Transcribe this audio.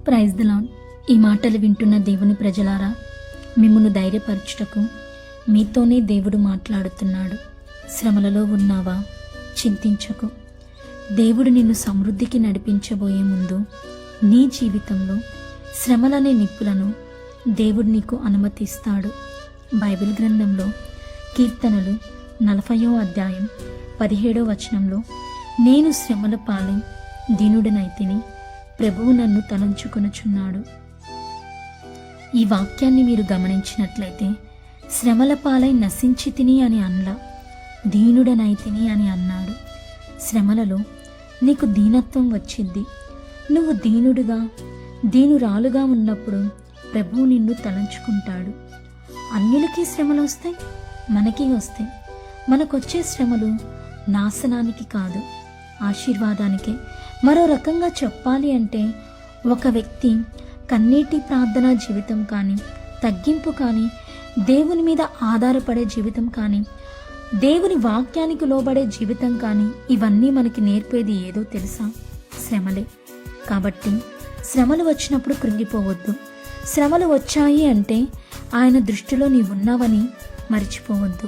Praise the lord. ఈ మాటలు వింటున్న దేవుని ప్రజలారా, మిమ్మును ధైర్యపరచుటకు మీతోనే దేవుడు మాట్లాడుతున్నాడు. శ్రమలలో ఉన్నావా? చింతించకు. దేవుడు నిన్ను సమృద్ధికి నడిపించబోయే ముందు నీ జీవితంలో శ్రమలనే నిప్పులను దేవుడు నీకు అనుమతిస్తాడు. బైబిల్ గ్రంథంలో కీర్తనలు 40వ అధ్యాయం 17వ వచనంలో, నేను శ్రమల పాలై దీనుడనైతిని, ప్రభువు నన్ను తలంచుకొనుచున్నాడు. ఈ వాక్యాన్ని మీరు గమనించినట్లయితే, శ్రమల పాలై నశించితిని అని అనలా, దీనుడనైతిని అని అన్నాడు. శ్రమలలో నీకు దీనత్వం వచ్చింది. నువ్వు దీనుడుగా దీనురాలుగా ఉన్నప్పుడు ప్రభువు నిన్ను తలంచుకుంటాడు. అన్యులకి శ్రమలు వస్తాయి, మనకి వస్తాయి. మనకొచ్చే శ్రమలు నాశనానికి కాదు, ఆశీర్వాదానికే. మరో రకంగా చెప్పాలి అంటే, ఒక వ్యక్తి కన్నీటి ప్రార్థనా జీవితం కానీ, తగ్గింపు కానీ, దేవుని మీద ఆధారపడే జీవితం కానీ, దేవుని వాక్యానికి లోబడే జీవితం కానీ, ఇవన్నీ మనకి నేర్పేది ఏదో తెలుసా? శ్రమలే. కాబట్టి శ్రమలు వచ్చినప్పుడు కృంగిపోవద్దు. శ్రమలు వచ్చాయి అంటే ఆయన దృష్టిలో నీవున్నావని మరిచిపోవద్దు.